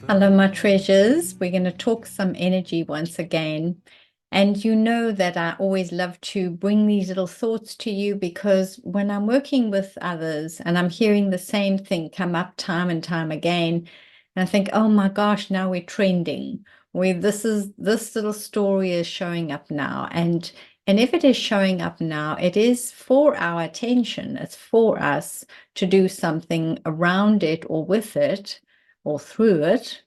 Hello, my treasures. We're going to talk some energy once again. And you know that I always love to bring these little thoughts to you because when I'm working with others and I'm hearing the same thing come up time and time again, and I think, oh my gosh, now we're trending. This little story is showing up now. And if it is showing up now, it is for our attention. It's for us to do something around it or with it or through it.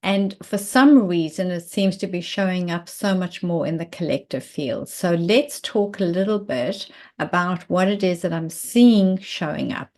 And for some reason, it seems to be showing up so much more in the collective field. So let's talk a little bit about what it is that I'm seeing showing up.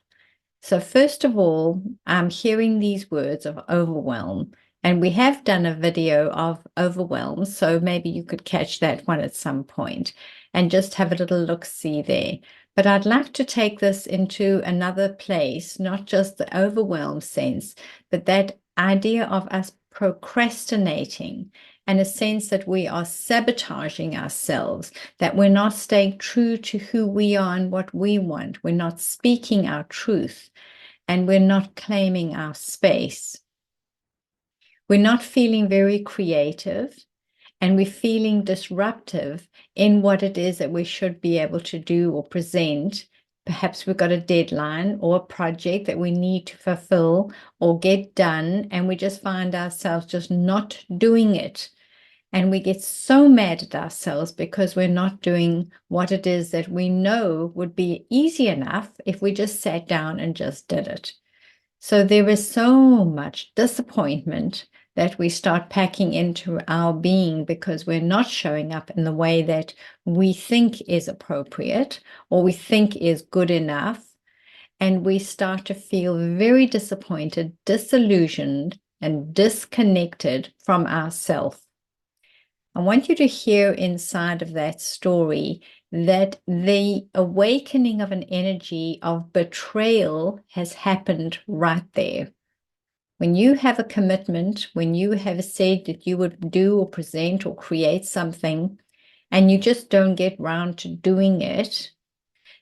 So first of all, I'm hearing these words of overwhelm. And we have done a video of overwhelm, so maybe you could catch that one at some point and just have a little look-see there. But I'd like to take this into another place, not just the overwhelm sense, but that idea of us procrastinating and a sense that we are sabotaging ourselves, that we're not staying true to who we are and what we want. We're not speaking our truth, and we're not claiming our space. We're not feeling very creative, and we're feeling disruptive in what it is that we should be able to do or present. Perhaps we've got a deadline or a project that we need to fulfill or get done, and we just find ourselves just not doing it. And we get so mad at ourselves because we're not doing what it is that we know would be easy enough if we just sat down and just did it. So there is so much disappointment that we start packing into our being because we're not showing up in the way that we think is appropriate or we think is good enough. And we start to feel very disappointed, disillusioned, and disconnected from ourselves. I want you to hear inside of that story that the awakening of an energy of betrayal has happened right there. When you have a commitment, when you have said that you would do or present or create something, and you just don't get round to doing it,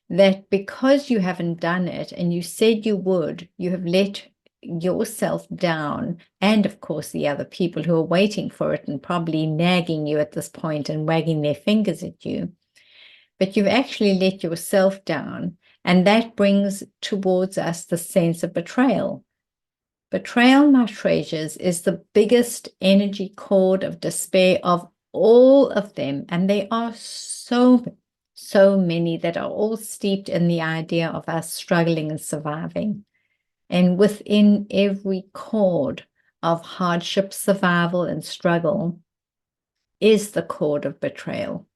that because you haven't done it and you said you would, you have let yourself down, and of course the other people who are waiting for it and probably nagging you at this point and wagging their fingers at you. But you've actually let yourself down, and that brings towards us the sense of betrayal. Betrayal, my treasures, is the biggest energy cord of despair of all of them, and there are so many that are all steeped in the idea of us struggling and surviving. And within every cord of hardship, survival, and struggle is the cord of betrayal.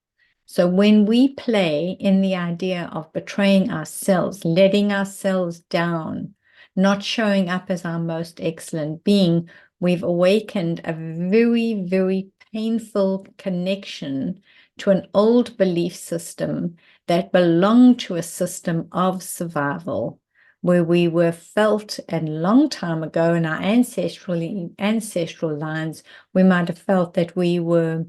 So when we play in the idea of betraying ourselves, letting ourselves down, not showing up as our most excellent being, we've awakened a very, very painful connection to an old belief system that belonged to a system of survival, where we were felt a long time ago in our ancestral lines, we might have felt that we were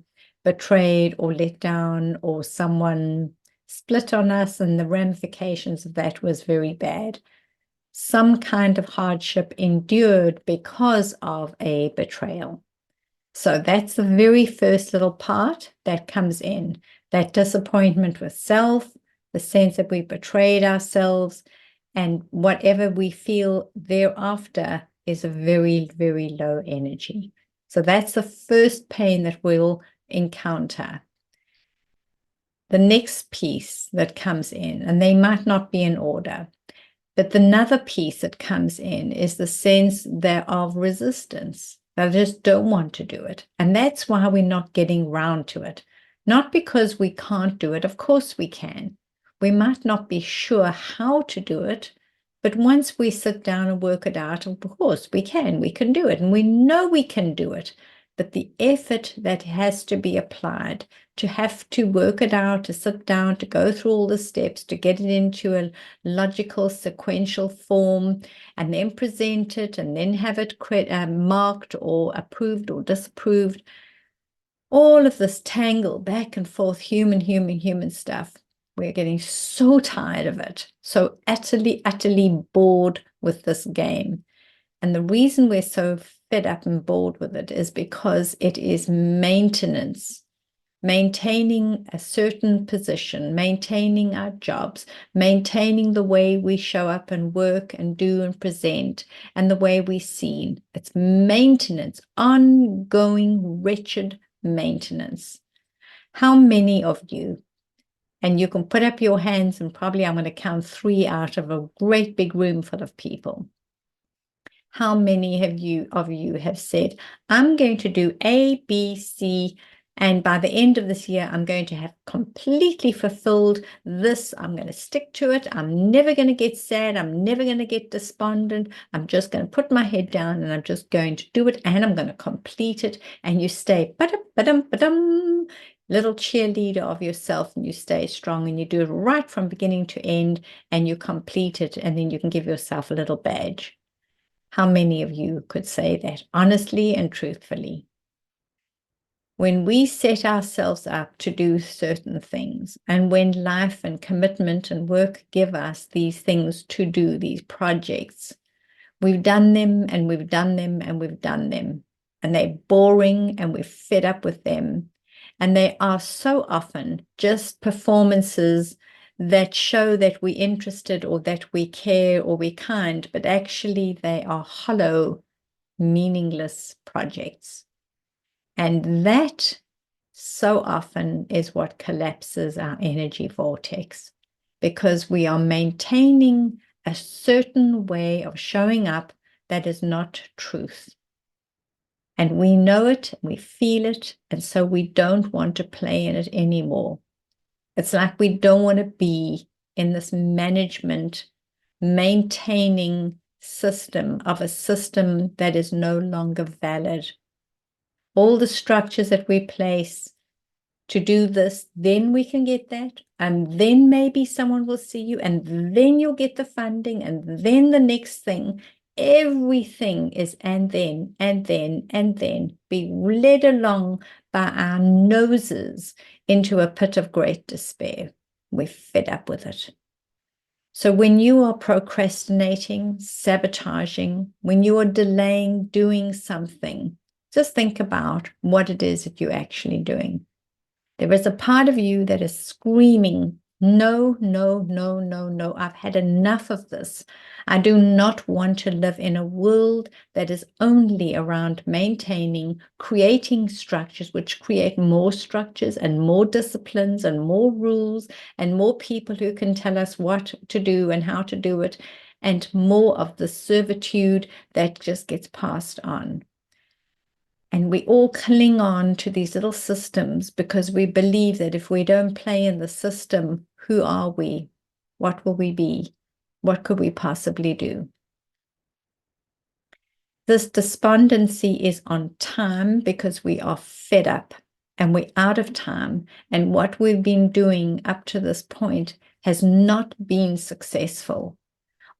betrayed or let down, or someone split on us, and the ramifications of that was very bad. Some kind of hardship endured because of a betrayal. So that's the very first little part that comes in, that disappointment with self, the sense that we betrayed ourselves, and whatever we feel thereafter is a very, very low energy. So that's the first pain that we'll encounter. The next piece that comes in, and they might not be in order, but another piece that comes in is the sense there of resistance. I just don't want to do it. And that's why we're not getting round to it. Not because we can't do it. Of course we can. We might not be sure how to do it, but once we sit down and work it out, of course we can do it. And we know we can do it. But the effort that has to be applied to have to work it out, to sit down, to go through all the steps, to get it into a logical, sequential form, and then present it, and then have it marked or approved or disapproved. All of this tangle back and forth, human stuff. We're getting so tired of it, so utterly bored with this game. And the reason we're so fed up and bored with it is because it is maintenance. Maintaining a certain position, maintaining our jobs, maintaining the way we show up and work and do and present, and the way we're seen. It's maintenance, ongoing, wretched maintenance. How many of you, and you can put up your hands, and probably I'm going to count 3 out of a great big room full of people. How many of you have said, I'm going to do A, B, C, and by the end of this year, I'm going to have completely fulfilled this. I'm going to stick to it. I'm never going to get sad. I'm never going to get despondent. I'm just going to put my head down and I'm just going to do it and I'm going to complete it. And you stay ba-dum, little cheerleader of yourself, and you stay strong and you do it right from beginning to end and you complete it, and then you can give yourself a little badge. How many of you could say that honestly and truthfully? When we set ourselves up to do certain things, and when life and commitment and work give us these things to do, these projects, we've done them and we've done them and we've done them, and they're boring and we're fed up with them. And they are so often just performances that show that we're interested or that we care or we're kind, but actually they are hollow, meaningless projects. And that so often is what collapses our energy vortex, because we are maintaining a certain way of showing up that is not truth. And we know it, we feel it, and so we don't want to play in it anymore. It's like we don't want to be in this management, maintaining system of a system that is no longer valid. All the structures that we place to do this, then we can get that, and then maybe someone will see you, and then you'll get the funding, and then the next thing. Everything is and then, be led along by our noses into a pit of great despair. We're fed up with it. So when you are procrastinating, sabotaging, when you are delaying doing something, just think about what it is that you're actually doing. There is a part of you that is screaming, no, no, no, no, no. I've had enough of this. I do not want to live in a world that is only around maintaining, creating structures which create more structures and more disciplines and more rules and more people who can tell us what to do and how to do it, and more of the servitude that just gets passed on. And we all cling on to these little systems because we believe that if we don't play in the system, who are we? What will we be? What could we possibly do? This despondency is on time because we are fed up and we're out of time. And what we've been doing up to this point has not been successful.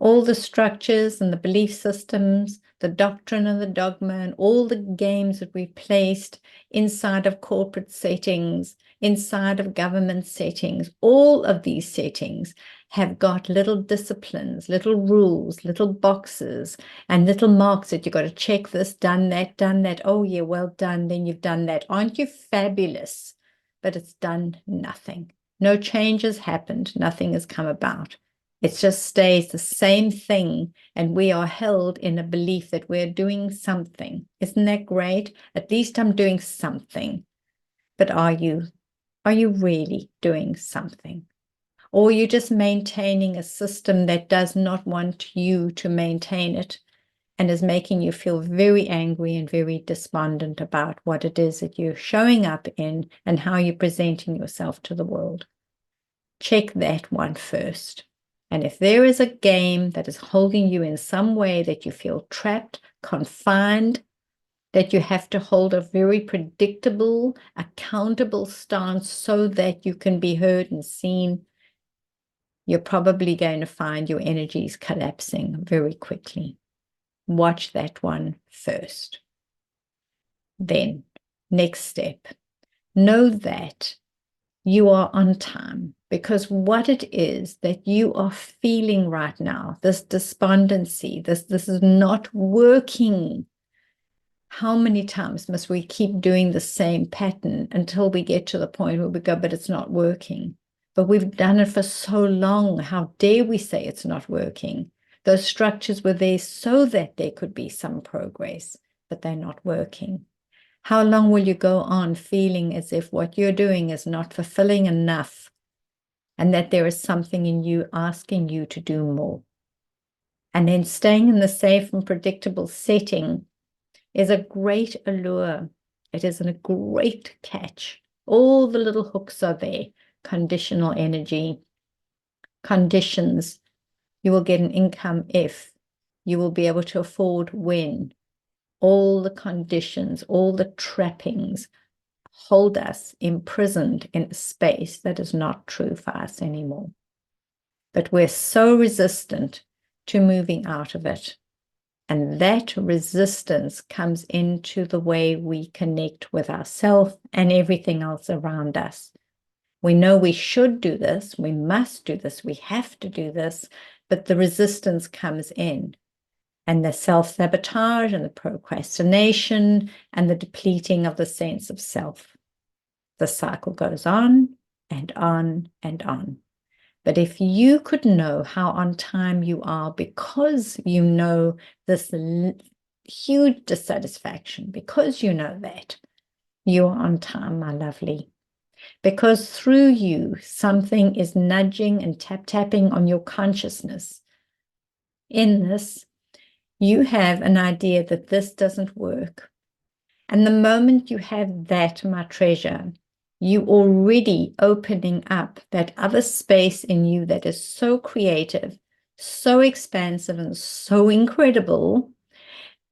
All the structures and the belief systems, the doctrine and the dogma, and all the games that we've placed inside of corporate settings, inside of government settings, all of these settings have got little disciplines, little rules, little boxes, and little marks that you've got to check this, done that, done that. Oh, yeah, well done, then you've done that. Aren't you fabulous? But it's done nothing. No change has happened. Nothing has come about. It just stays the same thing, and we are held in a belief that we're doing something. Isn't that great? At least I'm doing something. But are you really doing something? Or are you just maintaining a system that does not want you to maintain it and is making you feel very angry and very despondent about what it is that you're showing up in and how you're presenting yourself to the world? Check that one first. And if there is a game that is holding you in some way that you feel trapped, confined, that you have to hold a very predictable, accountable stance so that you can be heard and seen, you're probably going to find your energies collapsing very quickly. Watch that one first. Then, next step, know that you are on time, because what it is that you are feeling right now, this despondency, this is not working. How many times must we keep doing the same pattern until we get to the point where we go, but it's not working? But we've done it for so long. How dare we say it's not working? Those structures were there so that there could be some progress, but they're not working. How long will you go on feeling as if what you're doing is not fulfilling enough and that there is something in you asking you to do more? And then staying in the safe and predictable setting is a great allure. It is a great catch. All the little hooks are there. Conditional energy, conditions. You will get an income if. You will be able to afford when. All the conditions, all the trappings hold us imprisoned in a space that is not true for us anymore. But we're so resistant to moving out of it. And that resistance comes into the way we connect with ourselves and everything else around us. We know we should do this, we must do this, we have to do this, but the resistance comes in. And the self-sabotage and the procrastination and the depleting of the sense of self. The cycle goes on and on and on. But if you could know how on time you are because you know this huge dissatisfaction, because you know that, you are on time, my lovely. Because through you, something is nudging and tapping on your consciousness. In this, you have an idea that this doesn't work. And the moment you have that, my treasure, you already opening up that other space in you that is so creative, so expansive, and so incredible.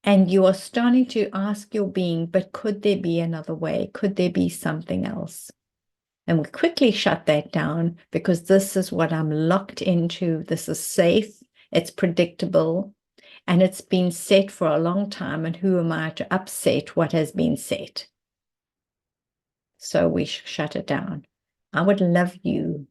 And you are starting to ask your being, but could there be another way? Could there be something else? And we quickly shut that down because this is what I'm locked into. This is safe. It's predictable. And it's been set for a long time. And who am I to upset what has been set? So we shut it down. I would love you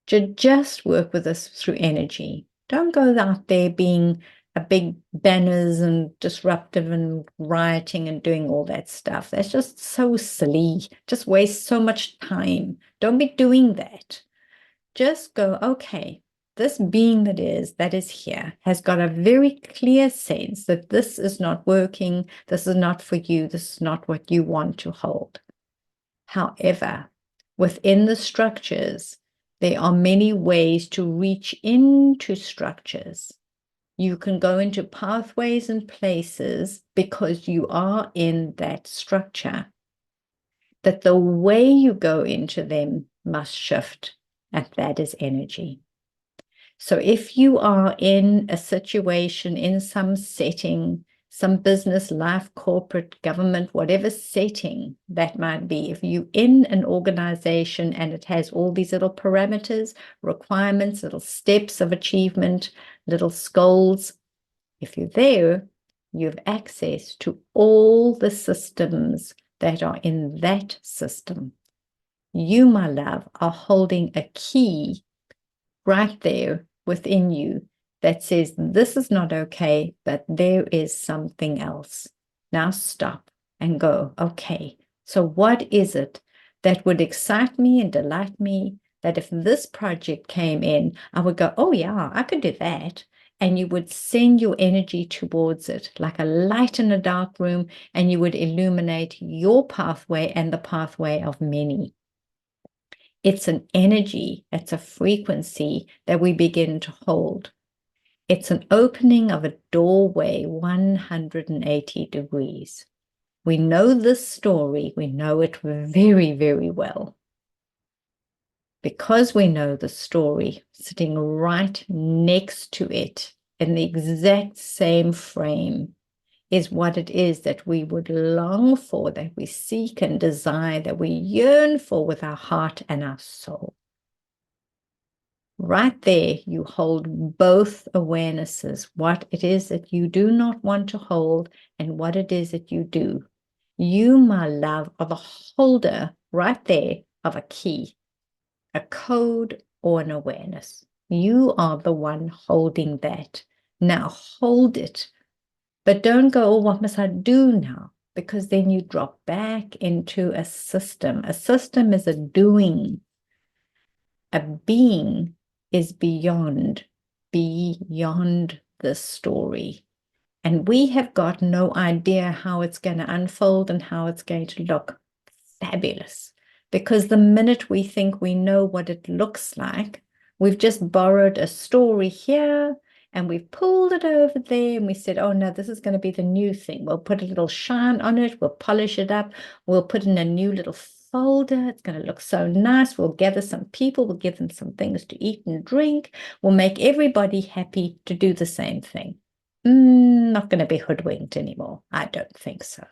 to just work with us through energy. Don't go out there being a big banners and disruptive and rioting and doing all that stuff. That's just so silly. Just waste so much time. Don't be doing that. Just go, okay, this being that is here has got a very clear sense that this is not working. This is not for you. This is not what you want to hold. However, within the structures, there are many ways to reach into structures. You can go into pathways and places because you are in that structure. That the way you go into them must shift, and that is energy. So if you are in a situation, in some setting, some business, life, corporate, government, whatever setting that might be, if you're in an organization and it has all these little parameters, requirements, little steps of achievement, little goals, if you're there, you have access to all the systems that are in that system. You, my love, are holding a key right there within you that says, this is not okay, but there is something else. Now stop and go, okay, so what is it that would excite me and delight me, that if this project came in, I would go, oh yeah, I could do that. And you would send your energy towards it like a light in a dark room, and you would illuminate your pathway and the pathway of many. It's an energy, it's a frequency that we begin to hold. It's an opening of a doorway 180 degrees. We know this story, we know it very, very well. Because we know the story, sitting right next to it in the exact same frame is what it is that we would long for, that we seek and desire, that we yearn for with our heart and our soul. Right there, you hold both awarenesses, what it is that you do not want to hold and what it is that you do. You, my love, are the holder right there of a key, a code, or an awareness. You are the one holding that. Now hold it. But don't go, oh, what must I do now? because then you drop back into a system. A system is a doing. A being is beyond the story. And we have got no idea how it's going to unfold and how it's going to look fabulous. Because the minute we think we know what it looks like, we've just borrowed a story here and we've pulled it over there and we said, oh no, this is going to be the new thing. We'll put a little shine on it. We'll polish it up. We'll put in a new little folder. It's going to look so nice. We'll gather some people. We'll give them some things to eat and drink. We'll make everybody happy to do the same thing. Not going to be hoodwinked anymore. I don't think so.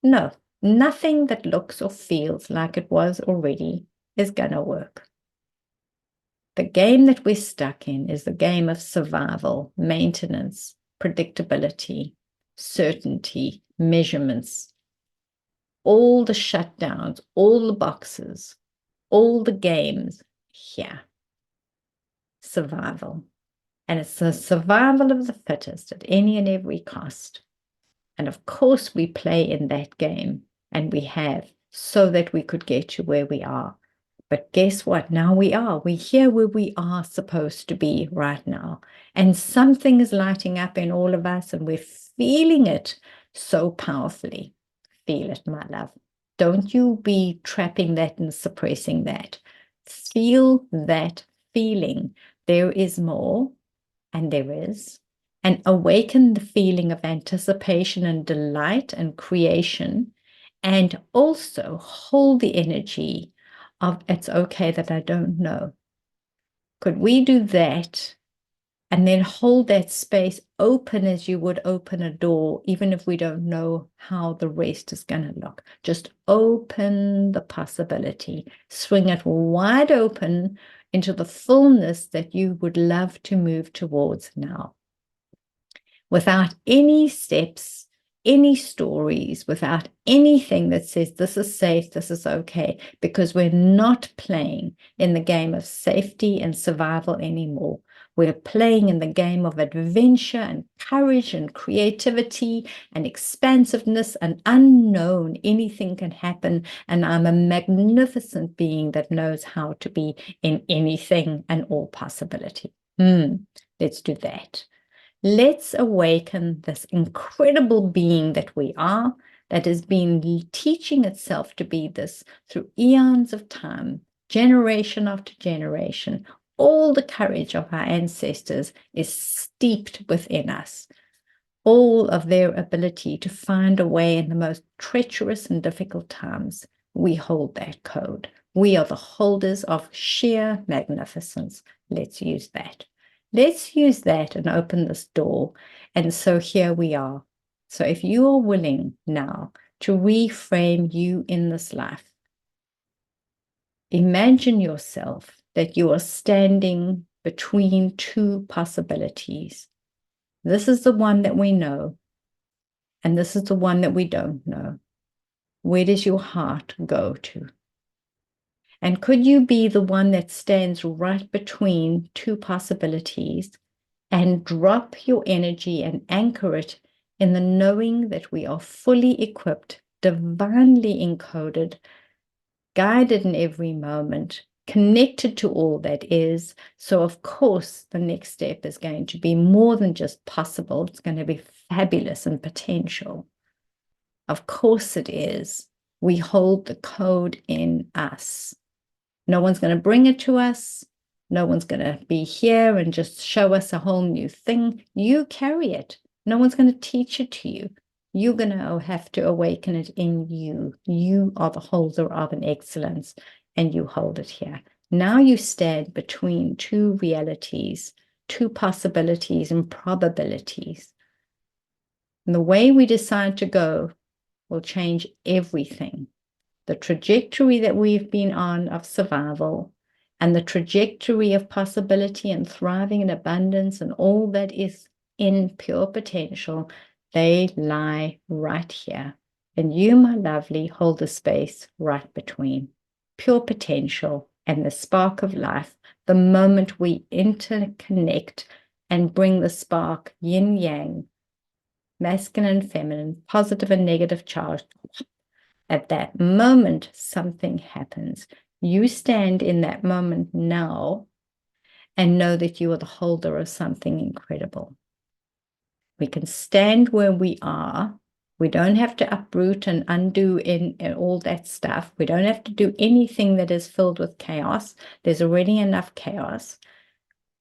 No, nothing that looks or feels like it was already is going to work. The game that we're stuck in is the game of survival, maintenance, predictability, certainty, measurements, all the shutdowns, all the boxes, all the games here. Survival. And it's the survival of the fittest at any and every cost. And of course, we play in that game, and we have, so that we could get to where we are. But guess what? Now we are. We're here where we are supposed to be right now. And something is lighting up in all of us, and we're feeling it so powerfully. Feel it, my love. Don't you be trapping that and suppressing that. Feel that feeling. There is more. And there is, and awaken the feeling of anticipation and delight and creation, and also hold the energy of it's okay that I don't know. Could we do that and then hold that space open as you would open a door, even if we don't know how the rest is going to look? Just open the possibility, swing it wide open into the fullness that you would love to move towards now. Without any steps, any stories, without anything that says this is safe, this is okay, because we're not playing in the game of safety and survival anymore. We're playing in the game of adventure and courage and creativity and expansiveness and unknown. Anything can happen, and I'm a magnificent being that knows how to be in anything and all possibility. Let's do that. Let's awaken this incredible being that we are, that has been teaching itself to be this through eons of time, generation after generation. All the courage of our ancestors is steeped within us. All of their ability to find a way in the most treacherous and difficult times. We hold that code. We are the holders of sheer magnificence. Let's use that. Let's use that and open this door. And so here we are. So if you are willing now to reframe you in this life, imagine yourself that you are standing between two possibilities. This is the one that we know, and this is the one that we don't know. Where does your heart go to? And could you be the one that stands right between two possibilities and drop your energy and anchor it in the knowing that we are fully equipped, divinely encoded, guided in every moment, connected to all that is. So of course, the next step is going to be more than just possible. It's going to be fabulous and potential. Of course it is. We hold the code in us. No one's going to bring it to us. No one's going to be here and just show us a whole new thing. You carry it. No one's going to teach it to you. You're going to have to awaken it in you. You are the holder of an excellence, and you hold it here. Now you stand between two realities, two possibilities and probabilities. And the way we decide to go will change everything. The trajectory that we've been on of survival and the trajectory of possibility and thriving in abundance and all that is in pure potential, they lie right here. And you, my lovely, hold the space right between pure potential and the spark of life. The moment we interconnect and bring the spark yin yang, masculine, feminine, positive and negative charge. At that moment, something happens. You stand in that moment now and know that you are the holder of something incredible. We can stand where we are. We don't have to uproot and undo in all that stuff. We don't have to do anything that is filled with chaos. There's already enough chaos.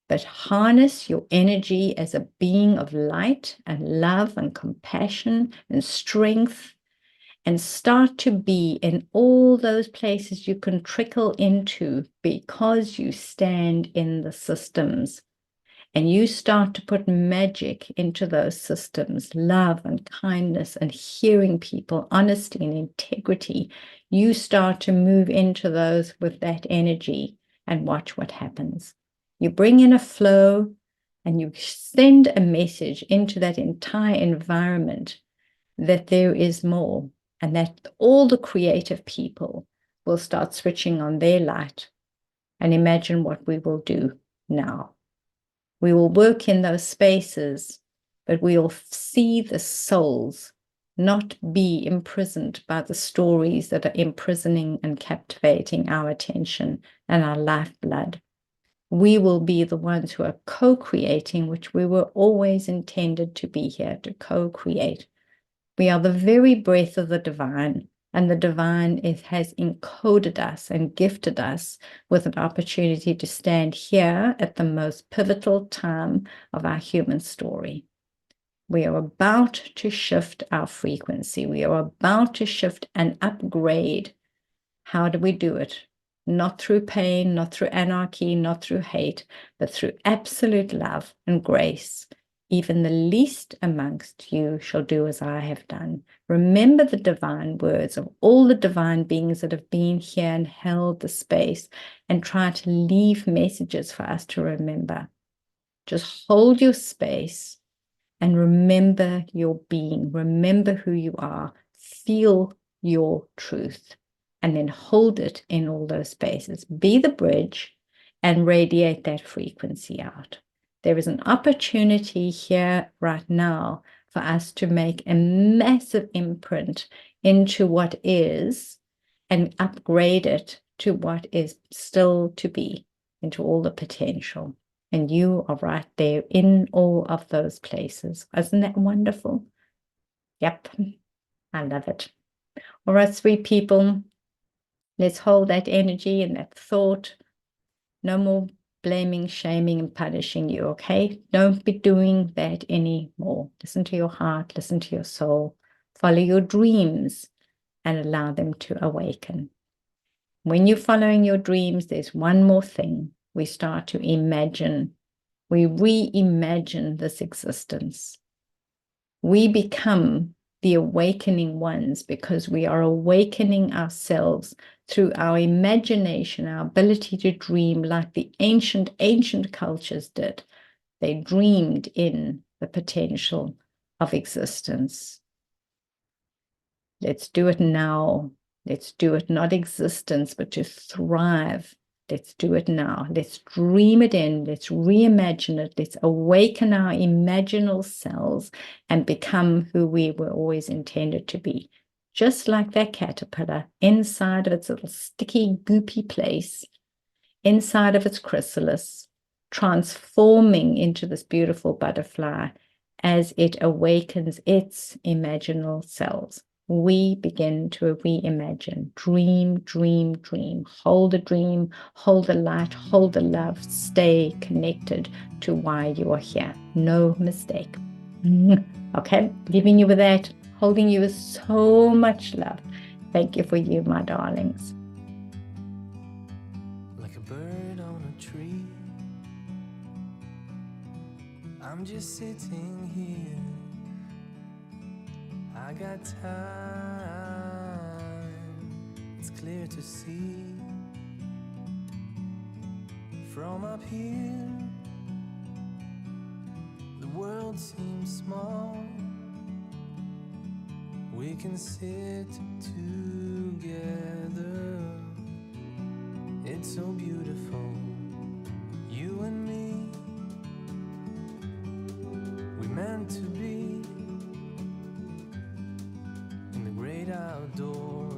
But harness your energy as a being of light and love and compassion and strength, and start to be in all those places you can trickle into because you stand in the systems. And you start to put magic into those systems, love and kindness and hearing people, honesty and integrity. You start to move into those with that energy and watch what happens. You bring in a flow and you send a message into that entire environment that there is more, and that all the creative people will start switching on their light. And imagine what we will do now. We will work in those spaces, but we will see the souls not be imprisoned by the stories that are imprisoning and captivating our attention and our lifeblood. We will be the ones who are co-creating, which we were always intended to be here to co-create. We are the very breath of the divine, and the divine has encoded us and gifted us with an opportunity to stand here at the most pivotal time of our human story. We are about to shift our frequency. We are about to shift and upgrade. How do we do it? Not through pain, not through anarchy, not through hate, but through absolute love and grace. Even the least amongst you shall do as I have done. Remember the divine words of all the divine beings that have been here and held the space, and try to leave messages for us to remember. Just hold your space and remember your being. Remember who you are. Feel your truth, and then hold it in all those spaces. Be the bridge and radiate that frequency out. There is an opportunity here right now for us to make a massive imprint into what is and upgrade it to what is still to be, into all the potential. And you are right there in all of those places. Isn't that wonderful? Yep, I love it. All right, sweet people, let's hold that energy and that thought. No more blaming, shaming, and punishing you, okay? Don't be doing that anymore. Listen to your heart, listen to your soul, follow your dreams, and allow them to awaken. When you're following your dreams, there's one more thing. We start to imagine. We reimagine this existence. We become the awakening ones because we are awakening ourselves through our imagination, our ability to dream like the ancient cultures did. They dreamed in the potential of existence. Let's do it now. Let's do it not existence, but to thrive. Let's do it now. Let's dream it in. Let's reimagine it. Let's awaken our imaginal selves and become who we were always intended to be. Just like that caterpillar, inside of its little sticky, goopy place, inside of its chrysalis, transforming into this beautiful butterfly as it awakens its imaginal selves. We begin to reimagine. Dream, dream, dream. Hold the dream, hold the light, hold the love. Stay connected to why you are here. No mistake. Okay, leaving you with that. Holding you with so much love. Thank you for you, my darlings. Like a bird on a tree, I'm just sitting here. I got time, it's clear to see. From up here, the world seems small. We can sit together. It's so beautiful, you and me. We meant to be great outdoors.